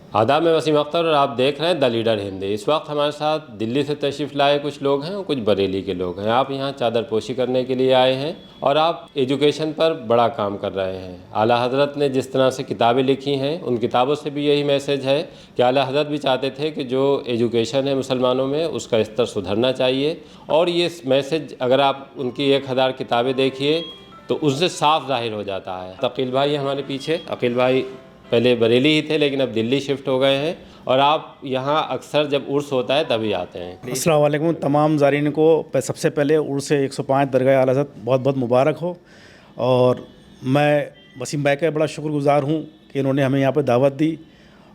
आदाब, मैं वसीम अख्तर और आप देख रहे हैं द लीडर हिंदी। इस वक्त हमारे साथ दिल्ली से तशरीफ़ लाए कुछ लोग हैं और कुछ बरेली के लोग हैं। आप यहाँ चादर पोशी करने के लिए आए हैं और आप एजुकेशन पर बड़ा काम कर रहे हैं। आला हज़रत ने जिस तरह से किताबें लिखी हैं, उन किताबों से भी यही मैसेज है कि आला हज़रत भी चाहते थे कि जो एजुकेशन है मुसलमानों में, उसका स्तर सुधरना चाहिए। और ये मैसेज अगर आप उनकी 1000 किताबें देखिए तो उससे साफ ज़ाहिर हो जाता है। अकील भाई हमारे पीछे, अकील भाई पहले बरेली ही थे लेकिन अब दिल्ली शिफ्ट हो गए हैं और आप यहाँ अक्सर जब उर्स होता है तभी आते हैं। अस्सलाम वालेकुम तमाम ज़ारीन को सबसे पहले उर्स 105 दरगाह आला हज़रत बहुत बहुत मुबारक हो। और मैं वसीम भाई का बड़ा शुक्रगुज़ार हूँ कि इन्होंने हमें यहाँ पर दावत दी।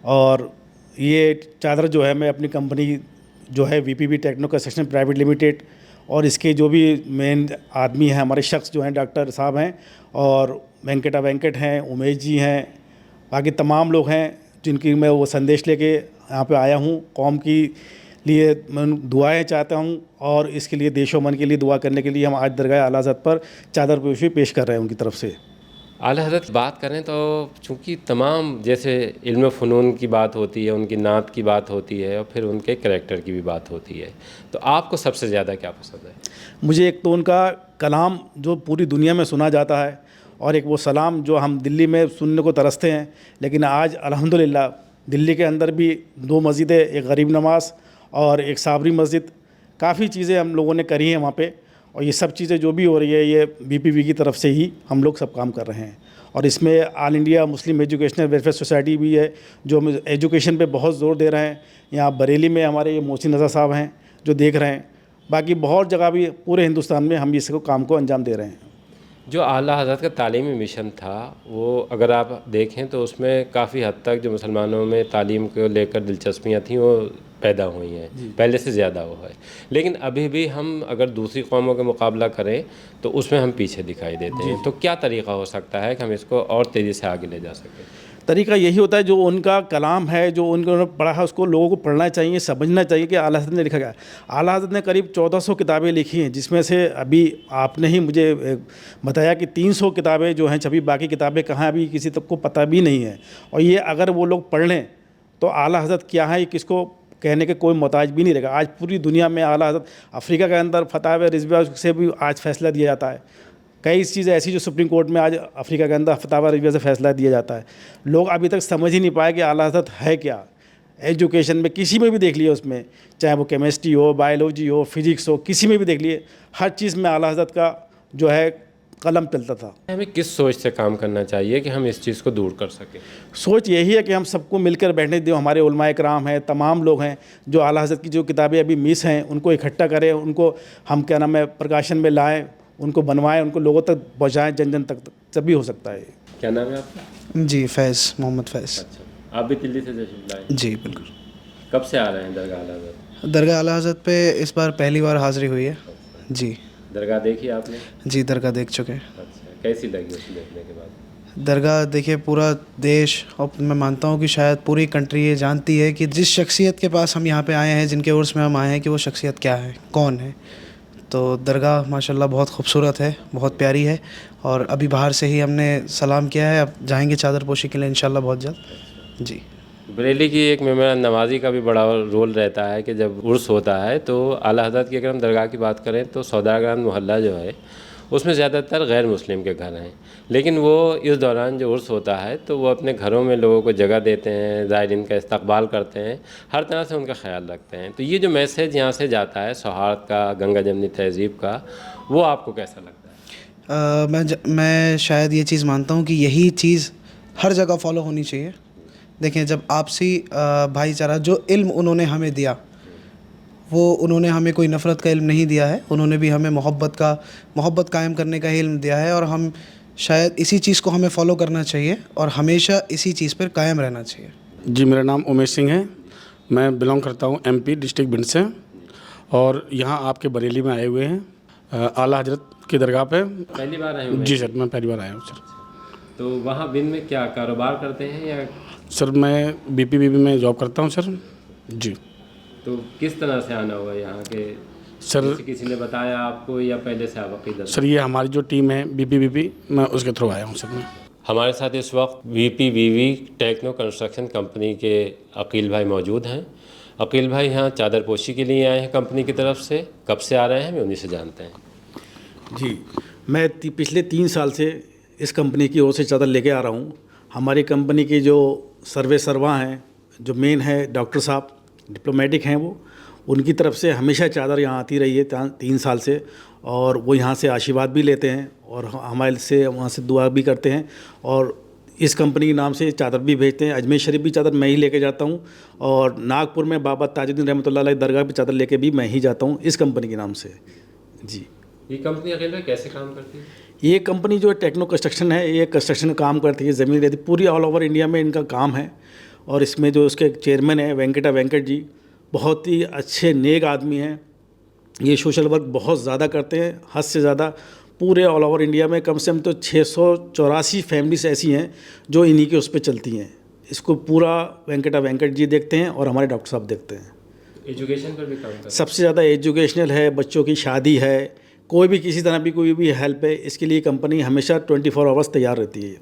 और ये चादर जो है मैं अपनी कंपनी जो है VPV Techno Construction Private Limited और इसके जो भी मेन आदमी हैं, हमारे शख्स जो हैं, डॉक्टर साहब हैं और वेंकट हैं, उमेश जी हैं, बाकी तमाम लोग हैं जिनकी मैं वो संदेश लेके यहाँ पे आया हूँ। कौम की लिए मैं दुआएं चाहता हूँ और इसके लिए देशो मन के लिए दुआ करने के लिए हम आज दरगाह आला हज़रत पर चादर पोशी पेश कर रहे हैं उनकी तरफ से। आला हज़रत बात करें तो चूँकि तमाम जैसे इल्म फ़नून की बात होती है, उनकी नात की बात होती है और फिर उनके करैक्टर की भी बात होती है, तो आपको सबसे ज़्यादा क्या पसंद है? मुझे एक तो उनका कलाम जो पूरी दुनिया में सुना जाता है और एक वो सलाम जो हम दिल्ली में सुनने को तरसते हैं, लेकिन आज अल्हम्दुलिल्लाह दिल्ली के अंदर भी 2 मस्जिदें, एक गरीब नवाज़ और एक साबरी मस्जिद, काफ़ी चीज़ें हम लोगों ने करी हैं वहाँ पे। और ये सब चीज़ें जो भी हो रही है ये बीपीवी की तरफ से ही हम लोग सब काम कर रहे हैं। और इसमें all India Muslim educational welfare society भी है जो एजुकेशन पे बहुत ज़ोर दे रहे हैं। यहाँ बरेली में हमारे ये मोहसिन रज़ा साहब हैं जो देख रहे हैं। बाकी बहुत जगह भी पूरे हिंदुस्तान में हम इसको काम को अंजाम दे रहे हैं। जो आला हज़रत का तालीमी मिशन था वो अगर आप देखें तो उसमें काफ़ी हद तक जो मुसलमानों में तालीम को लेकर दिलचस्पियाँ थीं वो पैदा हुई हैं, पहले से ज़्यादा वो है। लेकिन अभी भी हम अगर दूसरी कौमों का मुकाबला करें तो उसमें हम पीछे दिखाई देते हैं। तो क्या तरीक़ा हो सकता है कि हम इसको और तेज़ी से आगे ले जा सकें? तरीका यही होता है जो उनका कलाम है, जो उन्होंने पढ़ा है उसको लोगों को पढ़ना चाहिए, समझना चाहिए कि आला हज़रत ने लिखा क्या है। आला हज़रत ने करीब 1400 किताबें लिखी हैं, जिसमें से अभी आपने ही मुझे बताया कि 300 किताबें जो हैं छपी, बाकी किताबें कहाँ अभी किसी तक को पता भी नहीं है। और ये अगर वो लोग पढ़ लें तो आला हज़रत क्या है ये किसको कहने के कोई मोहताज भी नहीं रहेगा। आज पूरी दुनिया में आला हज़रत, अफ्रीका के अंदर फतवा रिज़वा से भी आज फ़ैसला दिया जाता है। कई चीज़ें ऐसी जो सुप्रीम कोर्ट में आज अफ्रीका के अंदर फतवा रिज़वा से फ़ैसला दिया जाता है। लोग अभी तक समझ ही नहीं पाए कि आला हज़रत है क्या। एजुकेशन में किसी में भी देख लिए उसमें, चाहे वो केमिस्ट्री हो, बायोलॉजी हो, फिजिक्स हो, किसी में भी देख लिए, हर चीज़ में आला हज़रत का जो है कलम चलता था। हमें किस सोच से काम करना चाहिए कि हम इस चीज़ को दूर कर सकें? सोच यही है कि हम सबको मिलकर बैठने दें। हमारे उलमाए कराम हैं, तमाम लोग हैं जो आला हज़रत की जो किताबें अभी मिस हैं उनको इकट्ठा करें, उनको हम क्या नाम है प्रकाशन में लाएँ, उनको बनवाएं, उनको लोगों तक पहुँचाएँ, जन जन तक, तभी हो सकता है। क्या नाम है आपका? जी फैज़, मोहम्मद फैज़। अच्छा, आप भी दिल्ली से तशरीफ़ लाए? जी बिल्कुल। कब से आ रहे हैं दरगाह आला हज़रत? दरगाह आला हज़रत पे इस बार पहली बार हाज़िरी हुई है। जी दरगाह देखी आपने? जी दरगाह देख चुके हैं। अच्छा, कैसी लगी उसको देखने के बाद? दरगाह देखिए, पूरा देश और मैं मानता हूँ कि शायद पूरी कंट्री ये जानती है कि जिस शख्सियत के पास हम यहाँ पे आए हैं, जिनके उर्स में हम आए हैं, कि वो शख्सियत क्या है, कौन है। तो दरगाह माशाल्लाह बहुत खूबसूरत है, बहुत प्यारी है। और अभी बाहर से ही हमने सलाम किया है, अब जाएंगे चादर पोशी के लिए इंशाल्लाह बहुत जल्द। जी। बरेली की एक मेहमान नवाजी का भी बड़ा रोल रहता है कि जब उर्स होता है तो आला हज़रत की अगर हम दरगाह की बात करें तो सौदागर मोहल्ला जो है उसमें ज़्यादातर गैर मुस्लिम के घर हैं, लेकिन वो इस दौरान जो उर्स होता है तो वो अपने घरों में लोगों को जगह देते हैं, ज़ायरीन का इस्तकबाल करते हैं, हर तरह से उनका ख्याल रखते हैं। तो ये जो मैसेज यहाँ से जाता है सौहार्द का, गंगा जमनी तहज़ीब का, वो आपको कैसा लगता है? मैं शायद ये चीज़ मानता हूँ कि यही चीज़ हर जगह फॉलो होनी चाहिए। देखें, जब आपसी भाईचारा, जो इल्म उन्होंने हमें दिया, वो उन्होंने हमें कोई नफ़रत का इल्म नहीं दिया है, उन्होंने भी हमें मोहब्बत कायम करने का इल्म दिया है। और हम शायद इसी चीज़ को हमें फ़ॉलो करना चाहिए और हमेशा इसी चीज़ पर कायम रहना चाहिए। जी, मेरा नाम उमेश सिंह है। मैं बिलोंग करता हूँ एमपी डिस्ट्रिक्ट भिंड से और यहाँ आपके बरेली में आए हुए हैं आला हज़रत की दरगाह पे। पहली बार आए हुए? जी सर, मैं पहली बार आया हूँ सर। तो वहाँ भिंड में क्या कारोबार करते हैं या? सर मैं बीपीबीबी में जॉब करता हूँ सर। जी। तो किस तरह से आना हुआ यहाँ के? सर किसी ने बताया आपको या पहले से आप अकीदत? सर ये हमारी जो टीम है बीपीबीबी, मैं उसके थ्रू आया हूँ सर। मैं हमारे साथ इस वक्त VPVV टेक्नो कंस्ट्रक्शन कंपनी के अकील भाई मौजूद हैं। अकील भाई यहाँ चादरपोशी के लिए आए हैं कंपनी की तरफ से। कब से आ रहे हैं, हमें उन्हीं से जानते हैं। जी, मैं पिछले 3 साल से इस कंपनी की ओर से चादर लेके आ रहा हूँ। हमारी कंपनी की जो सर्वा हैं, जो मेन है डॉक्टर साहब डिप्लोमेटिक हैं, वो उनकी तरफ से हमेशा चादर यहाँ आती रही है 3 साल से, और वो यहाँ से आशीर्वाद भी लेते हैं और हमारे से वहाँ से दुआ भी करते हैं, और इस कंपनी के नाम से चादर भी भेजते हैं। अजमेर शरीफ भी चादर मैं ही लेके जाता हूँ, और नागपुर में बाबा ताजुद्दीन रहमतुल्लाह अलैह दरगाह पे चादर लेके भी मैं ही जाता हूँ इस कंपनी के नाम से। जी, ये कंपनी अकेले कैसे काम करती है? ये कंपनी जो टेक्नो कंस्ट्रक्शन है, ये कंस्ट्रक्शन का काम करती है, ज़मीन रहती पूरी ऑल ओवर इंडिया में इनका काम है। और इसमें जो उसके चेयरमैन है वेंकट जी, बहुत ही अच्छे नेक आदमी हैं। ये सोशल वर्क बहुत ज़्यादा करते हैं, हद से ज़्यादा। पूरे ऑल ओवर इंडिया में कम से कम तो 684 फैमिलीज ऐसी हैं जो इन्हीं के उस पर चलती हैं। इसको पूरा वेंकट जी देखते हैं और हमारे डॉक्टर साहब देखते हैं। एजुकेशन पर भी काम करते हैं? सबसे ज़्यादा एजुकेशनल है, बच्चों की शादी है, कोई भी किसी तरह भी कोई भी हेल्प है, इसके लिए कंपनी हमेशा 24 आवर्स तैयार रहती है।